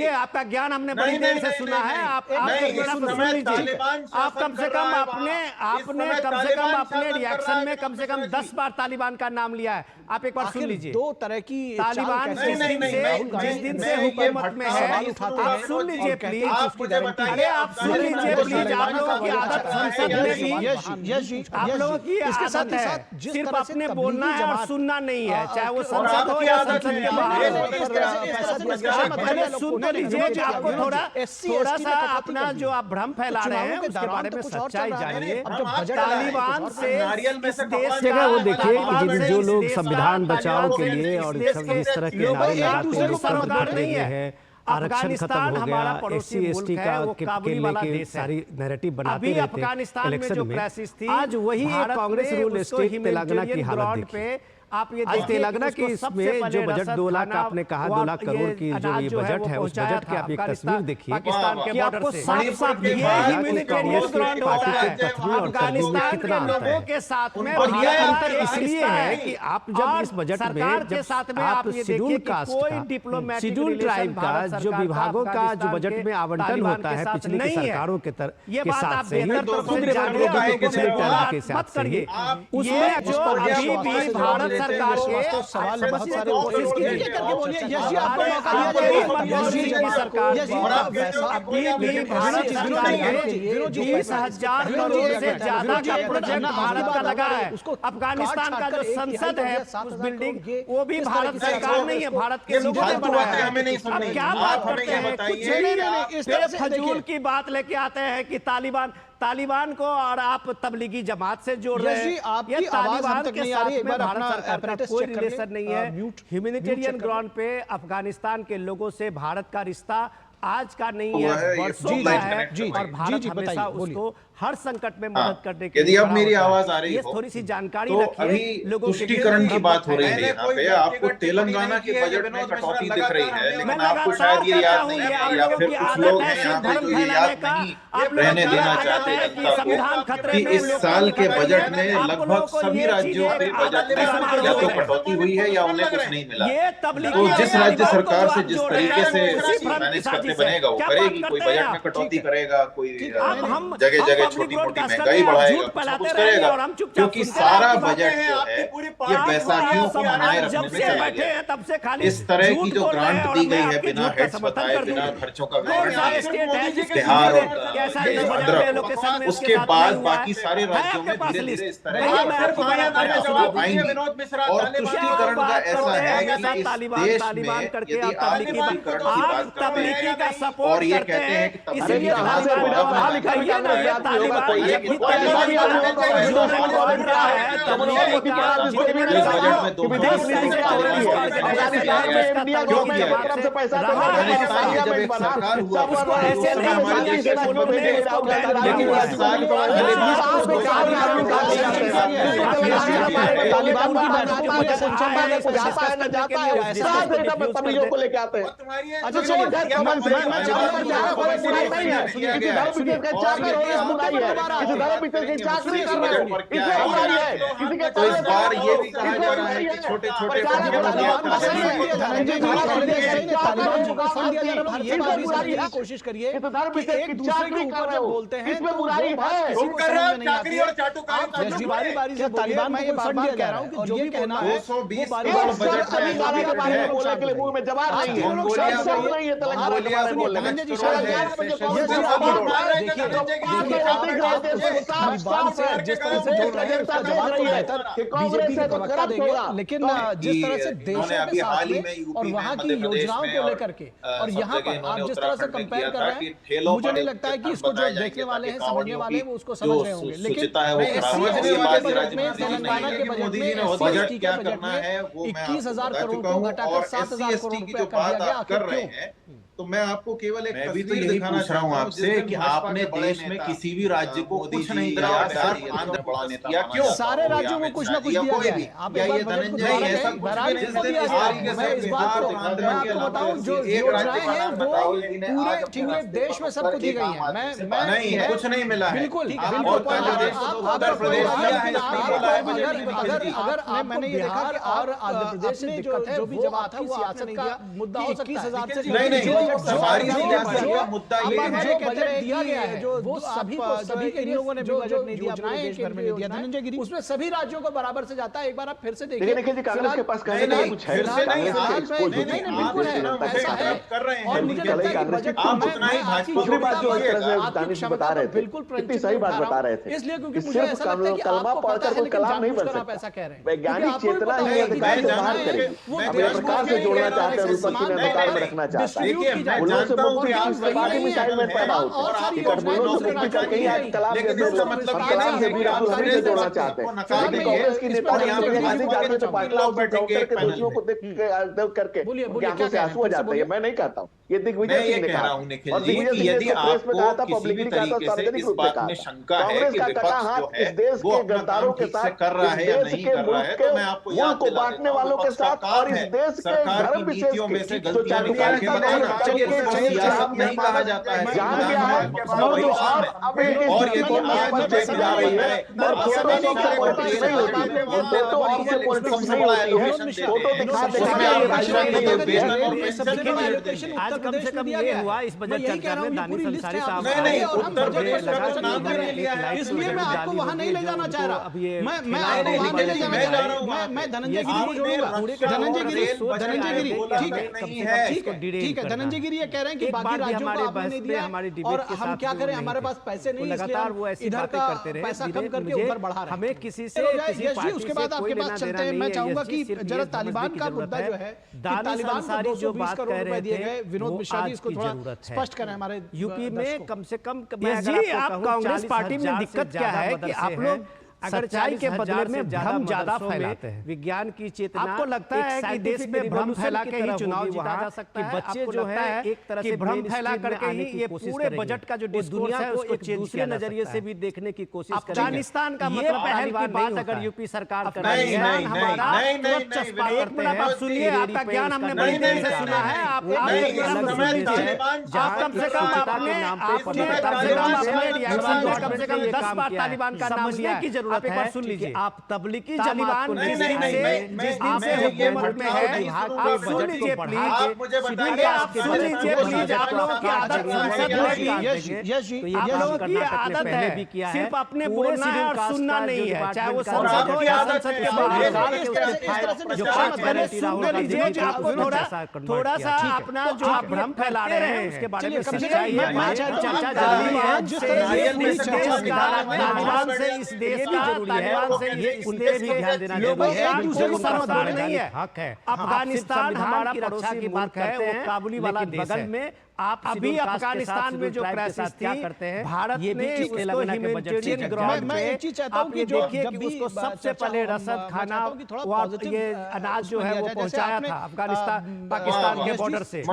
सुनिए, आपका ज्ञान हमने बड़ी देर से सुना है। आप सुन लीजिए। आप कम से कम अपने रिएक्शन में कम से कम 10 बार तालिबान का नाम लिया है। आप एक बार सुन लीजिए। दो तरह की तालिबान जिस दिन से हुकूमत में है, आप सुन लीजिए प्लीज। अरे आप सुन लीजिए प्लीज। आप लोगों की आदत संसद में भी, आप लोगों की आदत है सिर्फ अपने बोलना है और सुनना नहीं है, चाहे वो संसद हो या संसद के बाहर। पहले सुन तो लीजिए कि आपको थोड़ा सा अपना जो आप भ्रम फैला रहे हैं उसके बारे में सच्चाई जानिए। तालिबान से इस देश का, वो देखिए कि जो लोग संविधान बचाओ के लिए और इस तरह के नारे लगाते हैं, सरोकार नहीं है। आरक्षण खत्म हो गया, SC ST का के लेके सारी नैरेटिव बनाते रहते हैं इलेक्शन में। आज वही कांग्रेस रूल स्टेट तेलंगाना की हालत देखिए। आप ये आज तेलंगाना की इसमें जो बजट 2 लाख का आपने कहा, 2 लाख करोड़ की जो ये बजट है, उस बजट के आप एक तस्वीर देखिए पाकिस्तान के बॉर्डर से। अफगानिस्तान के लोगों के साथ में अंतर इसलिए है कि आप जब इस बजट में आप शेड्यूल कास्ट, शेड्यूल ट्राइब का जो विभागों का जो बजट में आवंटन होता है पिछली सरकारों के साथ से भारत सरकार के सवाल बहुत सारे कोशिश कीजिए करके बोलिए। भारत सरकार के 20,000 करोड़ से ज्यादा का प्रोजेक्ट भारत का लगा है। अफगानिस्तान का जो संसद है उस बिल्डिंग, वो भी भारत सरकार नहीं है, भारत के लोगों ने बनाया है। अब क्या बात करते हैं, कुछ फजूल की बात लेके आते हैं कि तालिबान को और आप तबलीगी जमात से जोड़ रहे हैं। ये तालिबान के साथ में भारत सरकार का कोई रिलेशन नहीं है। ह्यूमैनिटेरियन ग्राउंड पे अफगानिस्तान के लोगों से भारत का रिश्ता आज का नहीं है, वर्षों का है। और भारत हमेशा उसको हर संकट में मदद करने के लिए। यदि अब मेरी आवाज आ रही है, हो थोड़ी सी जानकारी तो रखिए। अभी तुष्टीकरण की बात हो रही है यहाँ पे। आपको तेलंगाना के बजट में कटौती दिख रही है, लेकिन आपको शायद ये याद नहीं है या फिर कुछ लोग हैं यहाँ पे जो ये याद नहीं रहने देना चाहते जनता को कि इस साल के बजट में लगभग सभी राज्यों के बजट में या तो कटौती हुई है या उन्हें कुछ नहीं मिला। तो जिस राज्य सरकार से जिस तरीके से मैनेज करके बनेगा वो करेगी। कोई बजट में कटौती करेगा, कोई जगह जगह छोटी मोटी महंगाई बढ़ाएगा, कुछ करेगा, क्योंकि सारा बजट जो है ये बैसाखियों को मनाए रखने में चला गया। इस तरह की जो ग्रांट दी गई है बिना हेड्स बताए, बिना खर्चों का बिहार और उसके बाद बाकी सारे राज्यों में धीरे धीरे इस तरह आएंगे। और तुष्टीकरण का ऐसा है कि इस देश में यदि आप तुष्टीकरण की बात करते हैं और ये कहते हैं कि तबलीगी जमात को सरकार हुआ उसको ऐसे को लेके आते हैं। तो इस बार ये भी कहा जा रहा है कि छोटे छोटे कोशिश करिए एक दूसरे के ऊपर जब बोलते हैं इसमें बुराई है। बारी से तालिबान मैं ये बार-बार कह रहा हूं कि जो भी कहना है 220 करोड़ बजट के बारे में बोलने के लिए मुंह में जवाब नहीं है। नहीं है तेलंगाना के बारे में बोलने में। जिस तरह से जोड़ रहे हैं जवाब तो बेहतर बीजेपी को प्रवक्ता देंगे, लेकिन जिस तरह से देशों के साथ में और वहां की योजनाओं को लेकर के और यहाँ पर आप जिस तरह से कंपेयर कर रहे हैं, मुझे नहीं लगता है कि इसको जो देखने वाले हैं, समझने वाले हैं, वो उसको समझ रहे होंगे। लेकिन बजट में तेलंगाना के बजट में बजट क्या करना है वो 21,000 करोड़ को घटाकर 7,000 करोड़ रुपया कर दिया गया। कर रहे हैं तो मैं आपको केवल एक तस्वीर दिखाना चाह रहा हूं आपसे कि आपने देश में किसी भी राज्य को कुछ नहीं दिया, सिर्फ आंध्र प्रदेश ने दिया। क्यों? सारे राज्यों में कुछ ना कुछ दिया गया है। आप ये धनंजय ऐसा कुछ भी जिस दिन मैं इस बात को आंध्र के बताऊं जो योजनाएं हैं वो पूरे देश में सबको दी गई है। मैं नहीं कुछ नहीं मिला है। बिल्कुल उत्तर प्रदेश अगर मैंने ये देखा और आंध्र प्रदेश में जो भी जवाब था वो आपने नहीं दिया, मुद्दा हो सकता है। नहीं मुद्दा ये है जो बजट दिया गया है वो सभी के लोगों ने बजट नहीं दिया, पूरे देश भर में नहीं दिया। धनंजय गिरी, उसमें सभी राज्यों को बराबर से जाता है। एक बार आप फिर से देखिए, निखिल जी, कांग्रेस के पास कहने के लिए कुछ है? बिल्कुल है, ऐसा है। और मुझे लगता है कि बजट दूसरी बात जो इस तरह से दानिश बता रहे थे, कितनी सही बात बता रहे थे, इसलिए क्योंकि मुझे ऐसा लगता है कि कलमा पढ़कर कोई कलाम नहीं बन सकता। ऐसा कह रहे हैं, वैज्ञानिक चेतना ही अधिकार से बाहर करेगी। अपने प्रकार से जोड़ना चाहते हैं, विपक्षी में अधिकार में रखना चाहता है। बुलों से मुक्ति बाकी मिसाइल में पैदा होता है, टिकट बुलों से मुक्ति करके ही आप कलाम से भी राहुल हमी से जोड़ना चाहते हैं। लेकिन कांग्रेस की नेता जाते तो पाटिल के दोषियों को देख करके आंखों से आंसू आ जाते हैं। मैं नहीं कहता हूँ, ये दिग्विजय सिंह ने कहा। और दिग्विजय सिंह ने प्रेस में कहा था, पब्लिकली कहा था, सार्वजनिक रूप में कहा था। कांग्रेस का कटा हाथ इस देश के गद्दारों के साथ, इस देश के मुल्क को बांटने वालों के साथ और इस देश के धर्म विशेष नहीं कहा जाता है। जान गया है अब एक जा रही है और पॉलिटिक्स नहीं होती है, फोटो और से पॉलिटिक्स नहीं होती है। फोटो दिखा आज कम से कम ये हुआ इस बजट चर्चा में दानिश अंसारी साहब इसलिए मैं आपको वहां नहीं ले जाना चाह रहा। मैं आपको वहां नहीं ले जाना चाह रहा। मैं धनंजय गिरी को जोड़ूंगा। धनंजय गिरी ठीक है, धनंजय गिरी ये कह रहे हैं कि बाकी राज्यों को आपने नहीं दिया और हम क्या करें, हमारे पास पैसे नहीं, लगातार वो ऐसी बातें करते रहे, पैसा कम करके ऊपर बढ़ा रहे हैं। हमें किसी से उसके बाद आपके पास चलते हैं। मैं चाहूंगा कि जरा तालिबान का मुद्दा जो है, तालिबान को 220 करोड़ रुपए दिए गए, विनोद मिश्रा जी इसको थोड़ा स्पष्ट करें हमारे यूपी में कम से कम। जी, आप कांग्रेस पार्टी में दिक्कत क्या है कि आप लोग सच्चाई के बदले में भ्रम ज्यादा फैलाते हैं। विज्ञान की चेतना, आपको लगता है कि देश में भ्रम फैला के ही चुनाव जीता जा सकता है? बच्चे जो है एक तरह से भ्रम फैला करके ही ये पूरे बजट का जो दुनिया है उसको एक दूसरे नजरिए से भी देखने की कोशिश करेंगे। अफगानिस्तान का मतलब पहल की बात अगर यूपी सरकार कर रही है, एक मिनट आप सुनिए, आपका ज्ञान हमने बड़ी देर से सुना है। आप कम से कम कम से कम 10 बार तालिबान का नाम लिया की जरूरत है। सुन लीजिए, आप तबलीगी तालिबान जिस दिन से हुकूमत में है, आप सुन लीजिए प्लीज, आप सुन लीजिए प्लीज। आप लोगों की आदत संसद में भी, आप लोगों की आदत है सिर्फ अपने बोलना है और सुनना नहीं है, चाहे वो संसद हो या संसद के बाहर। जो सुन लीजिए, जो आपको थोड़ा सा अपना जो आप भ्रम फैला रहे हैं उसके बारे में चर्चा जरूरी है। तालिबान से इस देश का, तालिबान से इस देश भी ध्यान देना जरूरी है। एक दूसरे को समझदार नहीं है, हक है। अफगानिस्तान हमारा रक्षा की बात करते हैं, काबुली वाला बगल में। आप अभी अफगानिस्तान में जो क्राइसिस क्या करते हैं, भारत ने उसको ह्यूमैनिटेरियन ग्राउंड पे आप ये देखिए कि उसको सबसे पहले रसद खाना ये अनाज जो है वो पहुंचाया था अफगानिस्तान पाकिस्तान के बॉर्डर से। ये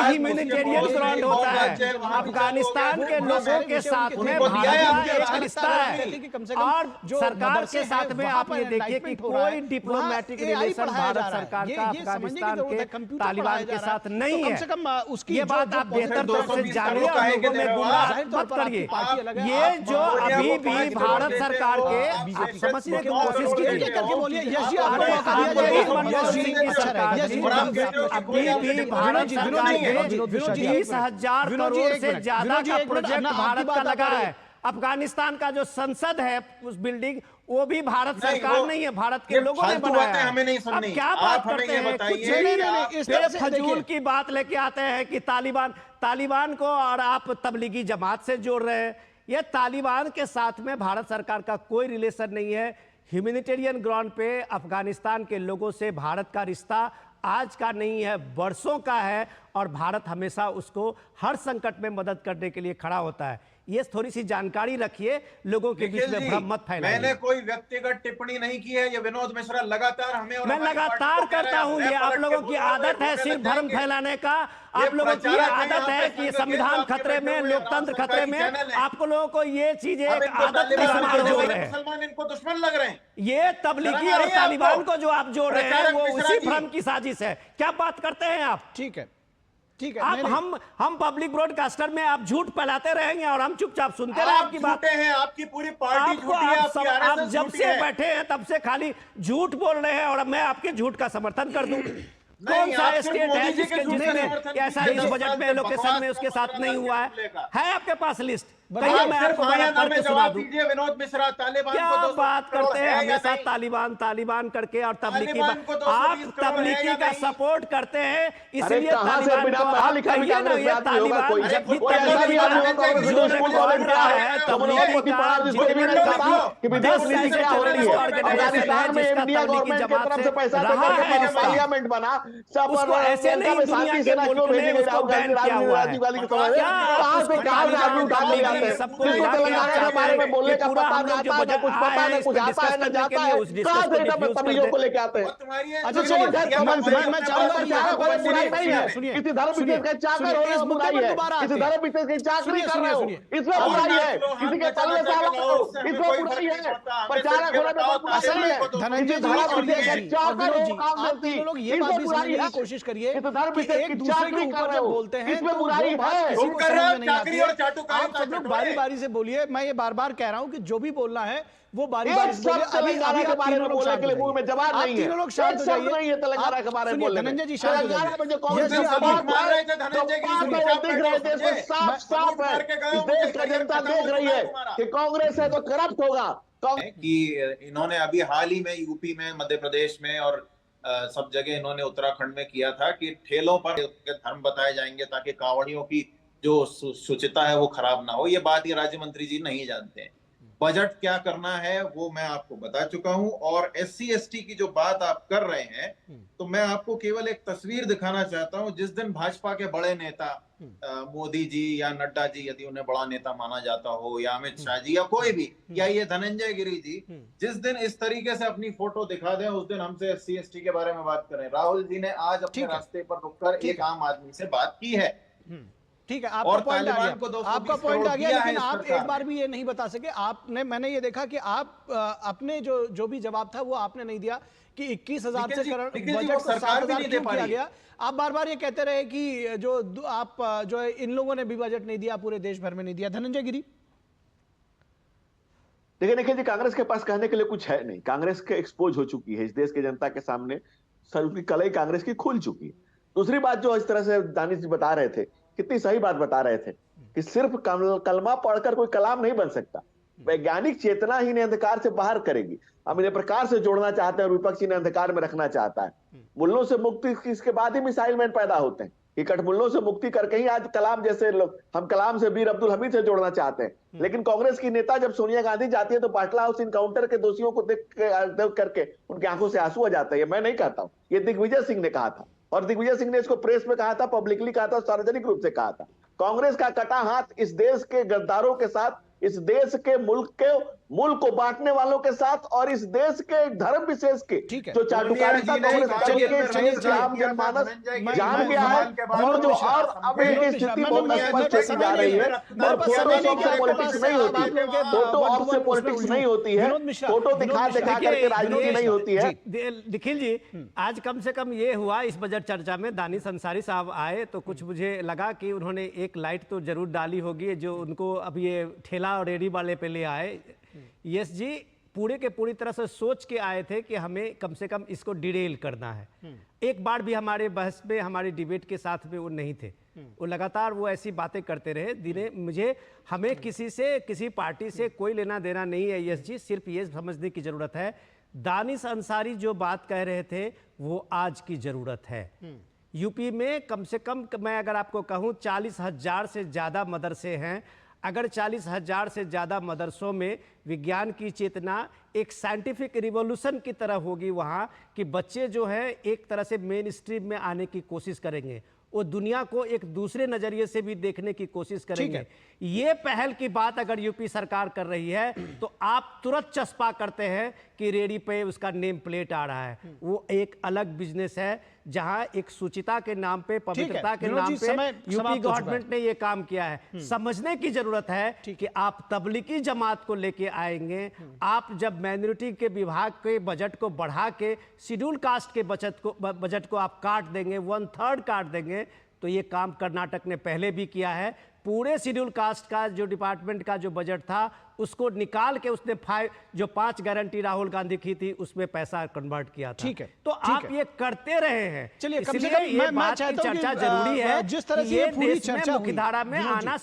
ह्यूमैनिटेरियन ग्राउंड होता है। अफगानिस्तान के लोगों के साथ में भारत का एक रिश्ता है और सरकार के साथ में आप ये देखिए कि कोई डिप्लोमेटिक रिलेशन भारत सरकार का अफगानिस्तान के तालिबान के साथ नहीं है। ये बात आप बेहतर तरह से जानिए और लोगों में गुमराह मत करिए। ये जो अभी भी भारत सरकार के समझने की कोशिश कीजिए करके बोलिए, मनमोहन सिंह की सरकार अभी भी भारत सरकार के 30,000 करोड़ से ज्यादा का प्रोजेक्ट भारत का लगा है। अफगानिस्तान का जो संसद है उस बिल्डिंग, वो भी भारत सरकार नहीं है, भारत के लोगों ने बनाया है। हमें नहीं सुननी, क्या बात करते हैं, कुछ फजूल की बात लेके आते हैं कि तालिबान को और आप तबलीगी जमात से जोड़ रहे हैं। ये तालिबान के साथ में भारत सरकार का कोई रिलेशन नहीं है। ह्यूमैनिटेरियन ग्राउंड पे अफगानिस्तान के लोगों से भारत का रिश्ता आज का नहीं है, वर्षों का है और भारत हमेशा उसको हर संकट में मदद करने के लिए खड़ा होता है। ये थोड़ी सी जानकारी रखिए, लोगों के बीच में भ्रम मत फैलाइए। मैंने कोई व्यक्तिगत टिप्पणी नहीं की है। ये विनोद मिश्रा लगातार हमें और मैं लगातार करता हूं। ये आप लोगों की आदत है सिर्फ भ्रम फैलाने का। आप लोगों की आदत है कि संविधान खतरे में, लोकतंत्र खतरे में। आपको लोगों को ये चीजें आदत मुसलमान इनको दुश्मन लग रहे हैं। ये तबलीगी और तालिबान को जो आप जोड़ रहे हैं वो उसी भ्रम की साजिश है। क्या बात करते हैं आप? ठीक है आप हम पब्लिक ब्रॉडकास्टर में आप झूठ फैलाते रहेंगे और हम चुपचाप सुनते रहे आपकी बात। हैं आपकी पूरी पार्टी झूठी है, आप जब से बैठे हैं तब से खाली झूठ बोल रहे हैं और मैं आपके झूठ का समर्थन कर दूं। कौन सा स्टेट है जिसमें ऐसा इस बजट में एलोकेशन में उसके साथ नहीं हुआ है आपके पास लिस्ट? कहिए, मैं आपको पढ़ के सुना दूं। विनोद मिश्रा तालिबान क्या को बात करते हैं हमेशा तालिबान करके, और तबलीगी आप तबलीगी का सपोर्ट करते हैं, इसलिए तालिबान को आप कहिए ना, ये तालिबान जब भी पार्लियामेंट बना ऐसे नहीं दुनिया के मुल्क ने उसको बैन किया हुआ है। सबको तेलंगाना के बारे में बोलने का पता नहीं आता है, कुछ पता है, कुछ आता है, न जाता है, कहां से तमियों को लेके आते हैं? अच्छा सुनिए, मैं चाहूंगा कोई बुराई नहीं है, किसी धर्म विशेष के चाकर हो रहे हो बुराई है, किसी धर्म विशेष की चाकरी कर रहे हो इसमें बुराई है, किसी के तले साला हो इसमें बुराई है, प्रचारक होने में बुराई है, धनंजय धर्म विशेष के चाकर हो काम करती लोग ये बात भी समझने की कोशिश करिए कि धर्म कि एक दूसरे के ऊपर जब बोलते हैं इसमें तो बुराई वो बात है। किसी को कर रहे समझ हो में नहीं आती चाकरी है। और चाटुकारी आप सब लोग बारी बारी से बोलिए, मैं ये बार बार कह रहा हूं कि जो भी बोलना है वो बारी बारी से बोलिए। तेलंगाना के बारे में बोलने के लिए मुंह में जवाब नहीं है, तीनों लोग शांत हो जाइए। नहीं है तेलंगाना के बारे में बोलने में। धनंजय जी शांत हो तेलंगाना में जो जाइए। कांग्रेस यस जी, की आप बात मार रहे थे धनंजय की, तो दिख रहे थे, इसमें साफ साफ है इस देश का जनता देख रही है कि कांग्रेस है तो करप्ट होगा। कि इन्होंने अभी हाल ही में यूपी में, मध्य प्रदेश में और सब जगह इन्होंने उत्तराखंड में किया था कि ठेलों पर धर्म बताए जाएंगे ताकि कांवड़ियों की जो शुचिता है वो खराब ना हो। ये बात ये राज्य मंत्री जी नहीं जानते हैं। बजट क्या करना है वो मैं आपको बता चुका हूं। और SC ST की जो बात आप कर रहे हैं, तो मैं आपको केवल एक तस्वीर दिखाना चाहता हूं। जिस दिन भाजपा के बड़े नेता मोदी जी या नड्डा जी, यदि उन्हें बड़ा नेता माना जाता हो, या अमित शाह जी या कोई भी, या ये धनंजय गिरी जी, जिस दिन इस तरीके से अपनी फोटो दिखा दें उस दिन हमसे SC ST के बारे में बात करें। राहुल जी ने आज अपने रास्ते पर रुककर एक आम आदमी से बात की है। ठीक है, आपका पॉइंट आ गया, आपका पॉइंट आ गया, लेकिन आप एक बार भी ये नहीं बता सके। आपने, मैंने ये देखा कि आप अपने जो भी जवाब था वो आपने नहीं दिया कि 21,000 से बजट को 7,000 क्यों किया गया। आप बार बार ये कहते रहे कि जो है इन लोगों ने भी बजट नहीं दिया, पूरे देश भर में नहीं दिया। धनंजय गिरी, देखिए निखिल जी, कांग्रेस के पास कहने के लिए कुछ है नहीं। कांग्रेस के एक्सपोज हो चुकी है इस देश के जनता के सामने, सर उसकी कलई कांग्रेस की खुल चुकी है। दूसरी बात जो इस तरह से दानिश जी बता रहे थे, कितनी सही बात बता रहे थे कि सिर्फ कलमा पढ़कर कोई कलाम नहीं बन सकता, वैज्ञानिक चेतना ही इन्हें अंधकार से बाहर करेगी। हम इन्हें प्रकार से जोड़ना चाहते हैं और विपक्ष इन्हें अंधकार में रखना चाहता है। मुल्लों से मुक्ति इसके बाद ही मिसाइल मैन पैदा होते हैं। ये कठमुल्लों से मुक्ति करके ही आज कलाम जैसे लोग, हम कलाम से वीर अब्दुल हमीद से जोड़ना चाहते हैं। लेकिन कांग्रेस की नेता जब सोनिया गांधी जाती है तो पाटला हाउस इनकाउंटर के दोषियों को देख करके उनकी आंखों से आंसू आ जाता है। मैं नहीं कहता हूं, ये दिग्विजय सिंह ने कहा था, और दिग्विजय सिंह ने इसको प्रेस में कहा था, पब्लिकली कहा था, सार्वजनिक रूप से कहा था। कांग्रेस का कटा हाथ इस देश के गद्दारों के साथ, इस देश के मुल्क को बांटने वालों के साथ, और इस देश के धर्म विशेष के जो चाटुकारिता कांग्रेस आम जनमानस जान गया है, और जो और अब एक स्थिति बहुत स्पष्ट होती जा रही है। और फोटो से पॉलिटिक्स नहीं होती, फोटो ऑफ से पॉलिटिक्स नहीं होती है, फोटो दिखा करके राजनीति नहीं होती है। निखिल जी, आज कम से कम ये हुआ इस बजट चर्चा में, दानिश अंसारी साहब आए तो कुछ मुझे लगा कि उन्होंने एक लाइट तो जरूर डाली होगी जो उनको अब ये ठेला और रेडी वाले पे ले आए। यस जी, पूरे के पूरी तरह से सोच के आए थे कि हमें कम से कम इसको डिरेल करना है। एक बार भी हमारे बहस में, हमारे डिबेट के साथ में वो नहीं थे। वो लगातार वो ऐसी बातें करते रहे। हमें किसी पार्टी से कोई लेना देना नहीं है। यस जी, सिर्फ ये समझने की जरूरत है, दानिश अंसारी जो बात कह रहे थे वो आज की जरूरत है। यूपी में कम से कम, मैं अगर आपको कहूँ 40,000 से ज़्यादा मदरसे हैं। अगर 40,000 से ज़्यादा मदरसों में विज्ञान की चेतना एक साइंटिफिक रिवॉल्यूशन की तरह होगी वहाँ, कि बच्चे जो है एक तरह से मेन स्ट्रीम में आने की कोशिश करेंगे, वो दुनिया को एक दूसरे नज़रिए से भी देखने की कोशिश करेंगे। ये पहल की बात अगर यूपी सरकार कर रही है तो आप तुरंत चस्पा करते हैं कि रेडी पे उसका नेम प्लेट आ रहा है। वो एक अलग बिजनेस है जहां एक सुचिता के नाम पे, पवित्रता के नाम पे यूपी गवर्नमेंट ने ये काम किया है। समझने की जरूरत है कि आप तबलीगी जमात को लेके आएंगे, आप जब माइनॉरिटी के विभाग के बजट को बढ़ा के शेड्यूल कास्ट के बजट को आप काट देंगे, 1/3 काट देंगे, तो ये काम कर्नाटक ने पहले भी किया है। पूरे शेड्यूल कास्ट का जो डिपार्टमेंट का जो बजट था उसको निकाल के उसने जो 5 गारंटी राहुल गांधी की थी उसमें पैसा कन्वर्ट किया था। ठीक है, तो आप ये करते रहे हैं। चलिए, कम से इसलिए कम ये मैं बात की चाहता हूं चर्चा कि, जरूरी है। जिस तरह से ये पूरी चर्चा हुई, मुख्यधारा में आना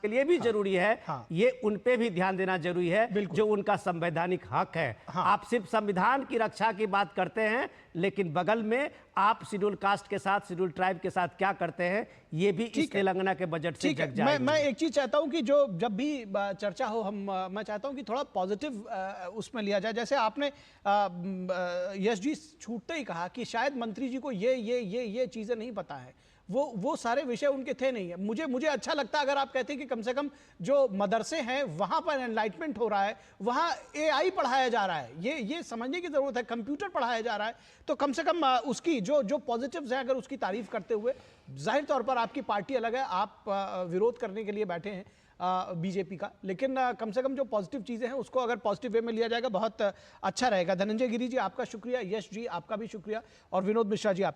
के लिए भी जरूरी है। हाँ। ये उन पे भी ध्यान देना जरूरी है जो उनका संवैधानिक हक है। हाँ। आप सिर्फ संविधान की रक्षा की बात करते हैं, लेकिन बगल में आप शेड्यूल कास्ट के साथ, शेड्यूल ट्राइब के साथ क्या करते हैं ये भी इस तेलंगाना के बजट से जग जाएगा। मैं एक चीज चाहता हूं कि जो जब भी चर्चा हो मैं चाहता हूं कि थोड़ा पॉजिटिव उसमें लिया जाए। जैसे आपने यश जी छूटते ही कहा कि शायद मंत्री जी को ये चीजें नहीं पता है, वो सारे विषय उनके थे नहीं है। मुझे अच्छा लगता अगर आप कहते हैं कि कम से कम जो मदरसे हैं वहां पर एनलाइटमेंट हो रहा है, वहां एआई पढ़ाया जा रहा है, ये समझने की जरूरत है, कंप्यूटर पढ़ाया जा रहा है, तो कम से कम उसकी जो पॉजिटिव्स है अगर उसकी तारीफ करते हुए, जाहिर तौर पर आपकी पार्टी अलग है, आप विरोध करने के लिए बैठे हैं बीजेपी का, लेकिन कम से कम जो पॉजिटिव चीजें हैं उसको अगर पॉजिटिव वे में लिया जाएगा बहुत अच्छा रहेगा। धनंजय गिरी जी आपका शुक्रिया, यश जी आपका भी शुक्रिया, और विनोद मिश्रा जी आप